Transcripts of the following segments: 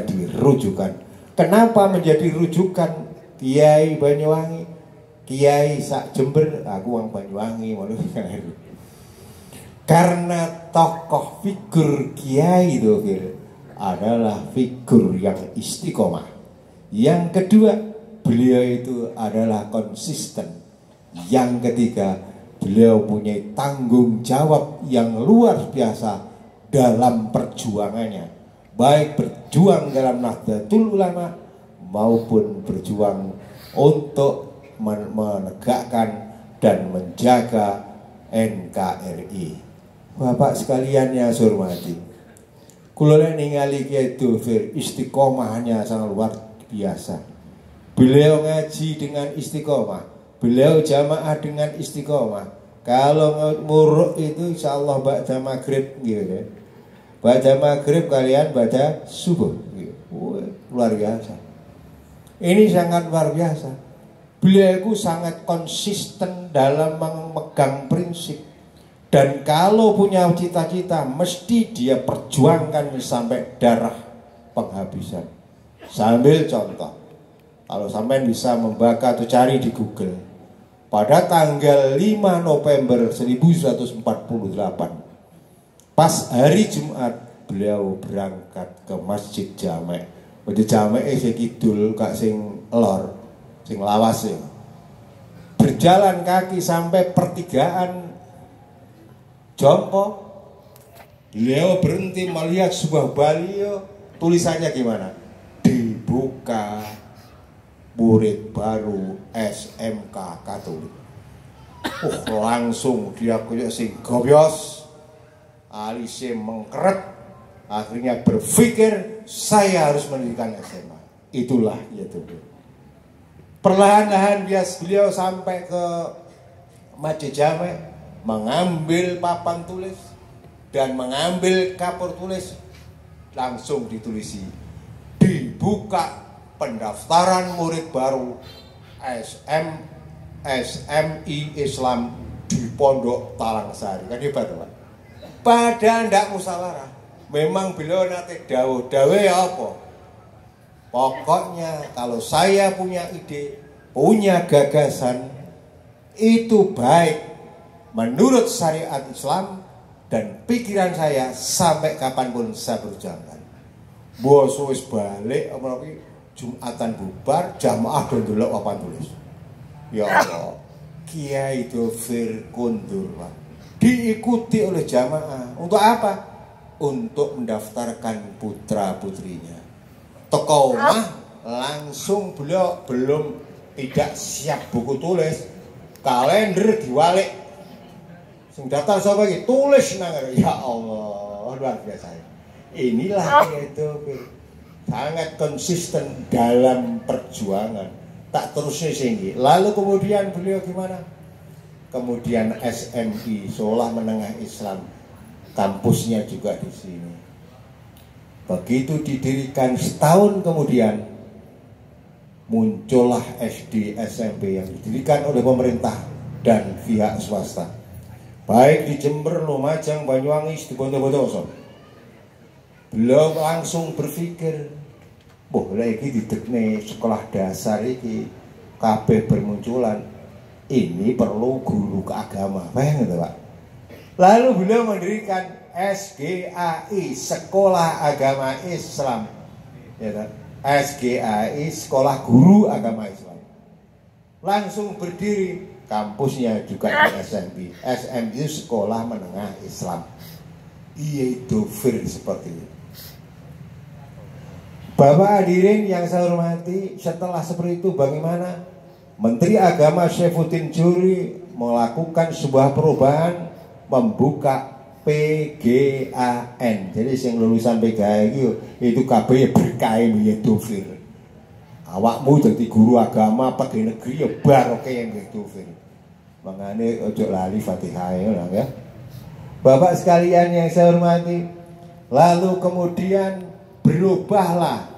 rujukan. Kenapa menjadi rujukan Kiai Banyuwangi, Kiai sak Jember, aku wong Banyuwangi, karena tokoh figur Kiai itu adalah figur yang istiqomah. Yang kedua, beliau itu adalah konsisten. Yang ketiga, beliau punya tanggung jawab yang luar biasa dalam perjuangannya, baik berjuang dalam Nahdlatul Ulama maupun berjuang untuk menegakkan dan menjaga NKRI. Bapak sekalian yang saya hormati, kula ningali Kiai Dofir istiqomahnya sangat luar biasa. Beliau ngaji dengan istiqomah, beliau jamaah dengan istiqomah. Kalau muruk itu insya Allah baca maghrib gitu. Baca maghrib kalian baca subuh gitu. Luar biasa. Ini sangat luar biasa. Beliau itu sangat konsisten dalam memegang prinsip. Dan kalau punya cita-cita mesti dia perjuangkan sampai darah penghabisan. Sambil contoh, kalau sampai bisa membaca atau cari di Google, pada tanggal 5 November 1148, pas hari Jumat, beliau berangkat ke Masjid Jamek. Masjid Jamek sing kidul kak sing lor, sing lawas ya. Berjalan kaki sampai pertigaan Jompo, beliau berhenti melihat sebuah baliho, tulisannya gimana? Dibuka murid baru SMK Katolik. Langsung dia kayak sing gobyos, alisnya mengkeret, akhirnya berpikir saya harus mendirikan SMA. Itulah yaitu. Perlahan-lahan beliau sampai ke Masjid Jamek, mengambil papan tulis dan mengambil kapur tulis, langsung ditulisi dibuka pendaftaran murid baru SMI Islam di Pondok Talangsari. Kan hebat Pak. Padahal ndak musyawarah. Memang beliau nate dawuh ya apa? Pokoknya kalau saya punya ide, punya gagasan, itu baik menurut syariat Islam dan pikiran saya sampai kapanpun saya berjalan. Bos wis balik apalagi Jumatan bubar, jamaah dulu papan tulis. Ya Allah, Kiai Dofir kundur Pak. Diikuti oleh jamaah. Untuk apa? Untuk mendaftarkan putra putrinya. Teko omah langsung beliau belum tidak siap buku tulis, kalender diwalik. Sing daftar sapa iki? Tulis nang. Ya Allah, luar biasa. Inilah itu sangat konsisten dalam perjuangan. Tak terusnya singgi. Lalu kemudian beliau gimana? Kemudian SMI, Sekolah Menengah Islam, kampusnya juga di sini. Begitu didirikan setahun kemudian muncullah SD SMP yang didirikan oleh pemerintah dan pihak swasta. Baik di Jember, Lumajang, Banyuwangi, di Bondowoso. Beliau langsung berpikir, boleh iki didekne sekolah dasar iki kabeh bermunculan. Ini perlu guru keagama. Paham gitu, Pak? Lalu beliau mendirikan SGAI, Sekolah Agama Islam. Ya, kan? SGAI, Sekolah Guru Agama Islam. Langsung berdiri. Kampusnya juga di SMI. SMI itu Sekolah Menengah Islam. Iya itu seperti itu. Bapak hadirin yang saya hormati, setelah seperti itu bagaimana? Menteri Agama Syaifuddin Djuri melakukan sebuah perubahan, membuka PGAN. Jadi yang lulusan PGAN itu KB berkain ya Dofir. Awakmu jadi guru agama pegawai negeri ya barokah yang gitu. Makanya ojo lali Fatihah ya. Bapak sekalian yang saya hormati, lalu kemudian berubahlah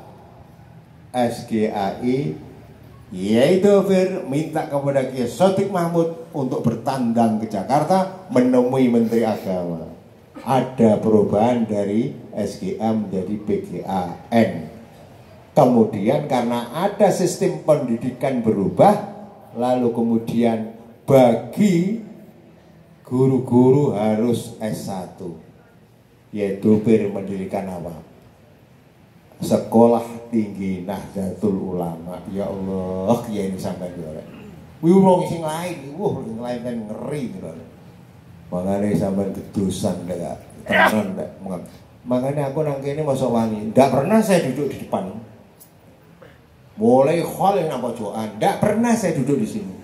SGAI, yaitu minta kepada Kiai Sotik Mahmud untuk bertandang ke Jakarta menemui Menteri Agama. Ada perubahan dari SGA menjadi PGAN. Kemudian karena ada sistem pendidikan berubah, lalu kemudian bagi guru-guru harus S1, yaitu mendirikan apa? Sekolah Tinggi Nahdlatul Ulama. Ya Allah, kiai ini sampai goreng. Wih, wong sing lain, yang lain kan ngeri gitu. Makanya sampai kedusan enggak tenan enggak. Makanya aku nang kene masa wani, enggak pernah saya duduk di depan. Mulai khol yang pojokan, enggak pernah saya duduk di sini.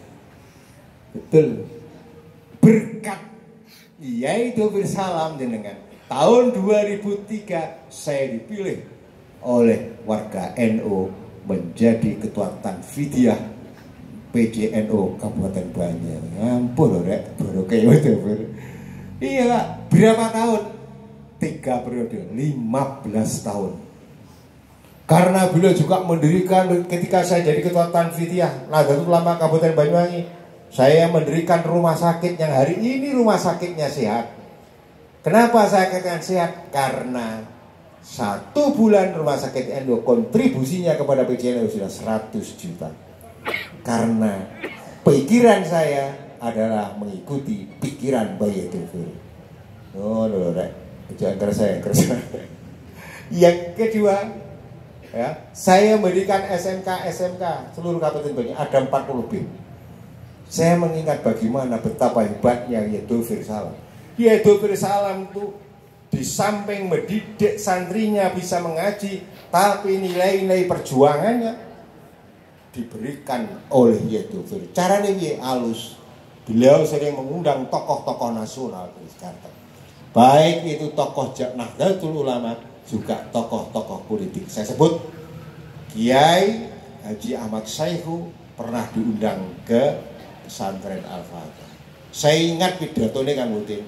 Betul. Berkat Kiai Dhofir Salam jenengan. Tahun 2003 saya dipilih oleh warga NU menjadi ketua Tanfidiyah PJNU Kabupaten Banjar. Ampun rek, baru kayak itu. Iya Pak, berapa tahun? 3 periode, 15 tahun. Karena beliau juga mendirikan ketika saya jadi ketua Tanfidiyah Nahdlatul Ulama Kabupaten Banyuwangi, saya mendirikan rumah sakit yang hari ini rumah sakitnya sehat. Kenapa saya katakan sehat? Karena 1 bulan rumah sakit NU kontribusinya kepada PJNU sudah 100 juta. Karena pikiran saya adalah mengikuti pikiran Bayi Dhofir. Oh, rek. Jangan kerasa. Yang kedua, ya, saya mendirikan SMK seluruh Kabupaten Banjar, ada 40 lebih. Saya mengingat bagaimana betapa hebatnya Kiai Dhofir Salam. Kiai Dhofir Salam itu di samping mendidik santrinya bisa mengaji, tapi nilai-nilai perjuangannya diberikan oleh Kiai Dhofir. Caranya dia halus. Beliau sering mengundang tokoh-tokoh nasional di Jakarta. Baik itu tokoh Nahdlatul Ulama, juga tokoh-tokoh politik. Saya sebut Kiai Haji Ahmad Saihu pernah diundang ke pesantren Al-Fatah. Saya ingat pidato ini kan rutin.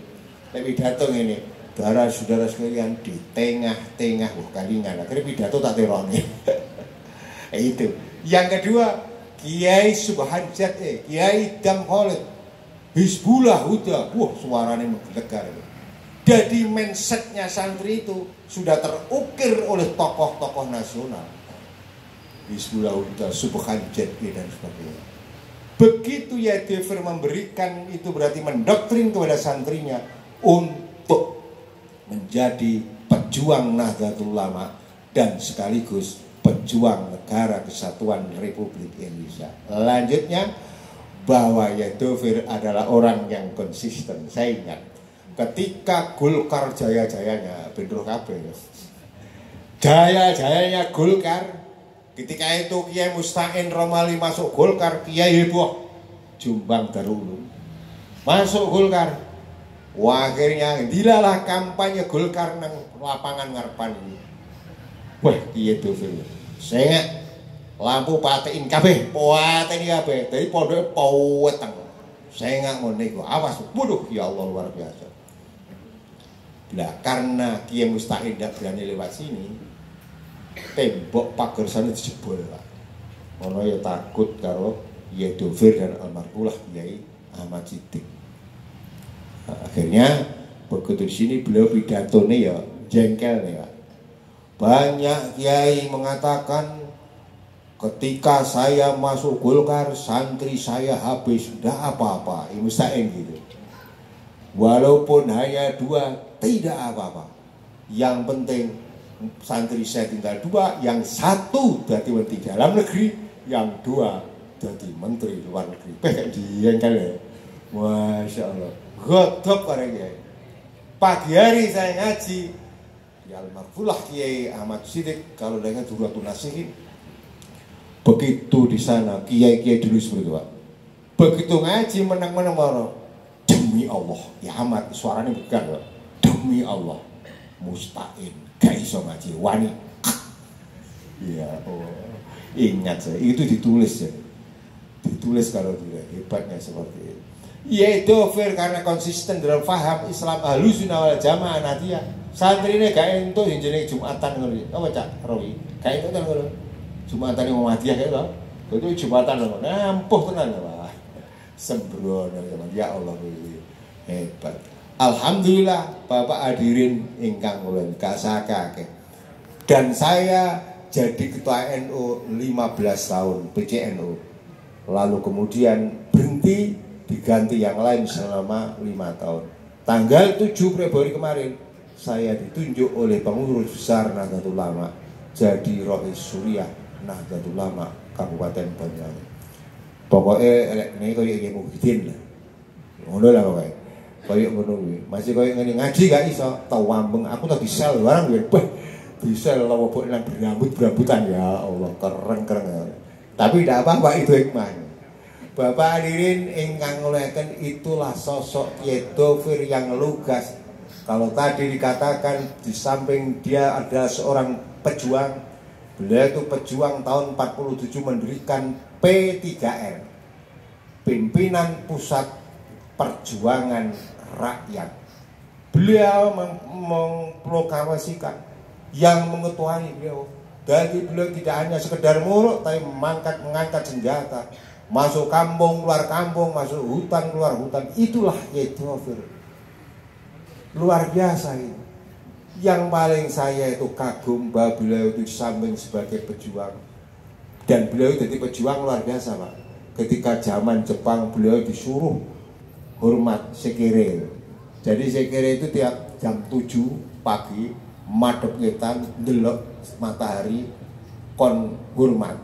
Pidato ini, saudara sekalian di tengah-tengah kalingan. Akhirnya pidato tak teroni. Itu. Yang kedua, Kiai Subhanjat, Kiai Dam Khalid, Hizbullah Huda. Wah, suaranya menggelegar. Jadi mindsetnya santri itu sudah terukir oleh tokoh-tokoh nasional. Hizbullah Huda, Subhanjat dan sebagainya. Begitu ya Dhofir memberikan itu berarti mendoktrin kepada santrinya untuk menjadi pejuang Nahdlatul Ulama dan sekaligus pejuang negara kesatuan Republik Indonesia. Lanjutnya bahwa ya Dhofir adalah orang yang konsisten. Saya ingat ketika Golkar jaya-jayanya Bendro Kabeh, jaya-jayanya Golkar, ketika itu Kiai Musta'in Romali masuk Golkar, Kiai heboh Jombang Darul Ulum masuk Golkar. Wah, akhirnya dilalah kampanye Golkar nang lapangan ngarepan ini. Wah, Kiai Dhofir saya lampu patein kabeh, patein kabeh. Dari pondoke poweteng. Saya nggak mau nego, awas, waduh, ya Allah luar biasa. Nah, karena Kiai Musta'in tidak berani lewat sini, tembok pagar sana dijebol, Pak. Ono ya takut karo Kiai Dhofir dan almarhumah Kiai Ahmad Siddiq. Nah, akhirnya begitu di sini beliau pidatone ya jengkel nih, Pak. Banyak kiai mengatakan ketika saya masuk Golkar santri saya habis, tidak apa-apa, Musta'in gitu. Walaupun hanya 2 tidak apa-apa. Yang penting santri saya tinggal 2, yang 1 jadi menteri dalam negeri, yang 2 jadi menteri luar negeri. Kayak jengkel ya. Masya Allah. Godop orangnya. Pagi hari saya ngaji, ya almarhumah Kiai Ahmad Siddiq kalau dengan Duratul Nasihin. Begitu di sana kiai-kiai dulu seperti itu, Pak. Begitu ngaji menang-menang baru, demi Allah, ya Ahmad suaranya bukan, Pak. Demi Allah, Musta'in gak iso ngaji wani. Ya oh, ingat saya itu ditulis ya. Ditulis kalau tidak hebatnya seperti itu. Ya Dhofir karena konsisten dalam faham Islam Ahlussunnah wal Jamaah Nahdiyah. Santrine gak entuk jenenge Jumatan ngono. Apa Cak Rowi? Gak entuk kan ngono. Jumatan yang Muhammadiyah kayak loh. Itu Jumatan loh. Nampuh tenan Pak. Sembrono ya Allah hebat. Alhamdulillah Bapak hadirin ingkang kula kasakake. Dan saya jadi ketua NU 15 tahun PCNU. Lalu kemudian berhenti, diganti yang lain selama 5 tahun. Tanggal 7 Februari kemarin saya ditunjuk oleh pengurus besar Nahdlatul Ulama jadi Rois Suriah Nahdlatul Ulama Kabupaten Banyuwangi. Pokoknya ini kayak gini mungkin lah, ngono lah pokoknya. Kayak ngono masih kayak ngene ngaji gak iso, tau wambeng aku tadi sel barang gue, bisa lawa buat yang berambut-berambutan ya Allah keren. Tapi tidak apa-apa itu hikmahnya. Bapak hadirin ingkang ngolehkan itulah sosok Kyai Dhofir yang lugas. Kalau tadi dikatakan di samping dia adalah seorang pejuang, beliau itu pejuang tahun 47 mendirikan P3R, Pimpinan Pusat Perjuangan Rakyat. Beliau memproklamasikan yang mengetuai beliau. Jadi beliau tidak hanya sekedar muruk, tapi mengangkat senjata. Masuk kampung, keluar kampung, masuk hutan, keluar hutan. Itulah Kyai Dhofir. Luar biasa itu. Yang paling saya itu kagum bahwa beliau itu samping sebagai pejuang. Dan beliau jadi pejuang luar biasa Pak. Ketika zaman Jepang beliau disuruh hormat sekire. Jadi sekire itu tiap jam 7 pagi madhep ngetan ndelok matahari kon hormat.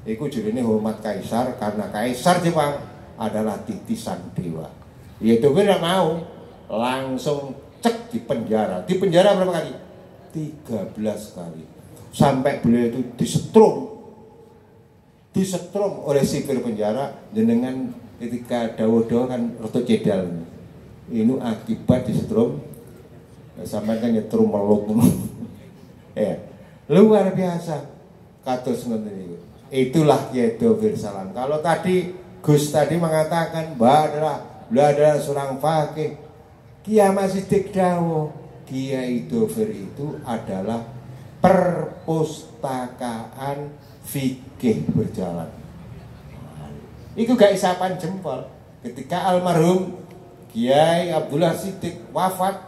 Iku jadinya hormat kaisar karena kaisar Jepang adalah titisan dewa. Ya Dhofir tidak mau, langsung cek di penjara. Di penjara berapa kali? 13 kali. Sampai beliau itu disetrum oleh sipir penjara dengan ketika dawa-dawa kan roto cedal. Ini akibat disetrum sampai kan nyetrum meluk. Ya, luar biasa. Kados ngoten niku. Itulah Kyai Dhofir Salam. Kalau tadi Gus tadi mengatakan beliau adalah seorang fakih, Kiai Siddiq dawuh Kyai Dhofir itu adalah perpustakaan fikih berjalan. Itu gak isapan jempol. Ketika almarhum Kiai Abdullah Siddiq wafat,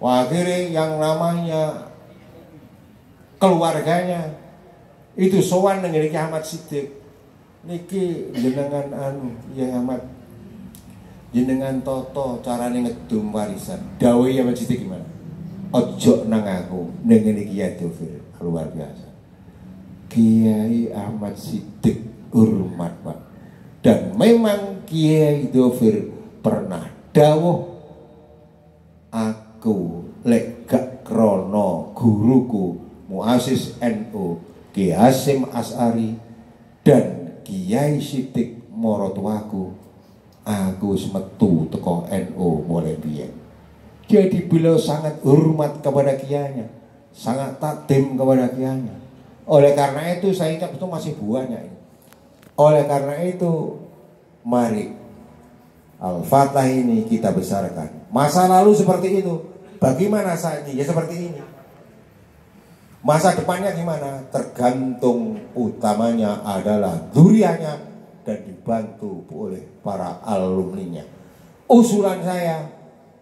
akhirnya yang namanya keluarganya itu sowan dengan Kiai Ahmad Siddiq. Niki jenengan ya Ahmad, jenengan toto carane ngedum warisan. Dawuh ya Ahmad Siddiq gimana? Ojo nang aku dengan Kyai Dhofir. Luar biasa. Kiai Ahmad Siddiq hormat Pak. Dan memang Kyai Dhofir pernah dawuh, aku lek gak krono guruku muasis NU Ki Hasyim Asy'ari dan Kyai Siddiq maratuwaku, aku wis metu teko NU mulai biyen. Jadi beliau sangat hormat kepada kiainya, sangat takdim kepada kiainya. Oleh karena itu saya ingat itu masih banyak ini. Oleh karena itu mari Al-Fatah ini kita besarkan. Masa lalu seperti itu, bagaimana saat ini? Ya seperti ini. Masa depannya gimana? Tergantung utamanya adalah durianya dan dibantu oleh para alumninya. Usulan saya,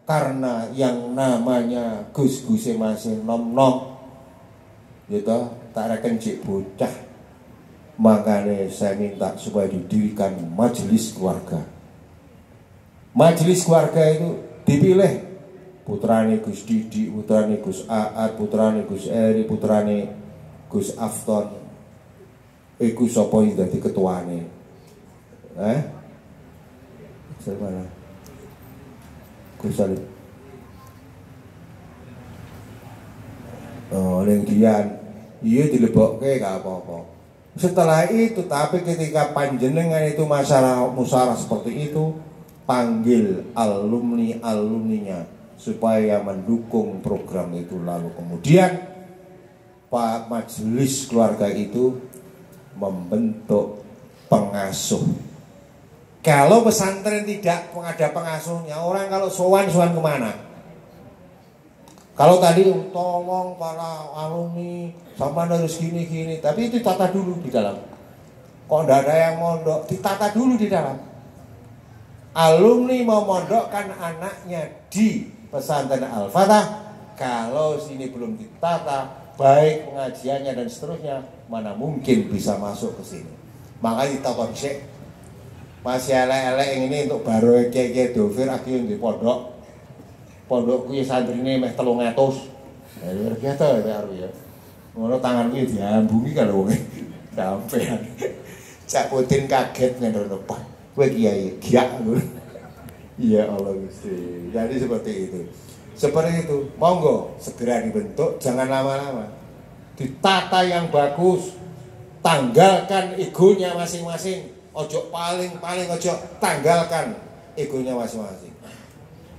karena yang namanya gus-gus masih nom-nom, gitu, tak reken cik bocah, makanya saya minta supaya didirikan majelis keluarga. Majelis keluarga itu dipilih putrane Gus Didi, putrane Gus Aat, putrane Gus Eri, putrane Gus Afton. Iku sapa sing dadi ketuane? Siapa? Gus Salim. Oh, lenggian. Iya dilebokke gak apa-apa. Setelah itu, tapi ketika panjenengan itu masalah musyawarah seperti itu, panggil alumninya supaya mendukung program itu. Lalu kemudian Pak majelis keluarga itu membentuk pengasuh. Kalau pesantren tidak ada pengasuhnya, orang kalau sowan kemana? Kalau tadi tolong para alumni sama harus gini, tapi itu tata dulu di dalam. Kok tidak ada yang mondok, ditata dulu di dalam. Alumni mau mondokkan anaknya di pesantren Al-Fatah, kalau sini belum ditata, baik pengajiannya dan seterusnya, mana mungkin bisa masuk ke sini. Makanya ditakon sik, masih elek-elek yang ini untuk baru Kiai Dovir akhirnya di pondokku ya santrine meh 300. Ya luar biasa ya ya. Ngono tanganku ya diambungi kalau wong sampean. Cak Putin kaget ngono Pak. Kowe kiai giak ngono. Ya Allah Gusti. Jadi seperti itu. Seperti itu. Monggo segera dibentuk, jangan lama-lama. Ditata yang bagus. Tanggalkan egonya masing-masing. Ojo paling ojo tanggalkan egonya masing-masing.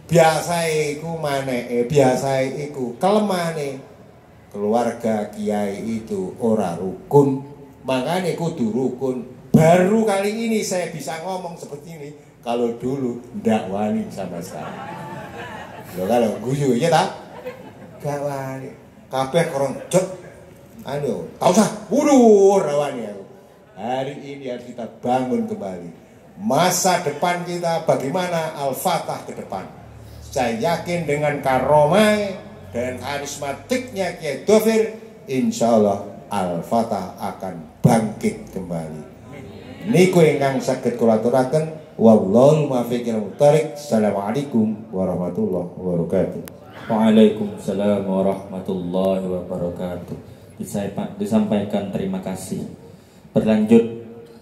Biasa iku maneh, biasa iku kelemahane keluarga kiai itu ora rukun, makanya kudu rukun. Baru kali ini saya bisa ngomong seperti ini. Kalau dulu ndak wani sama sekali. Ya kalau guyu ya tak? Gak wani. Kabeh keronjot. Anu, tau sah, wudur rawani aku. Hari ini harus kita bangun kembali. Masa depan kita bagaimana? Al-Fatah ke depan. Saya yakin dengan karomai dan karismatiknya Kiai Dovir, insya Allah Al-Fatah akan bangkit kembali. Niku ingkang saged kula aturaken, wallahul muwaffiq ila thoriq. Assalamualaikum warahmatullahi wabarakatuh. Waalaikumsalam warahmatullahi wabarakatuh. Disampaikan terima kasih. Berlanjut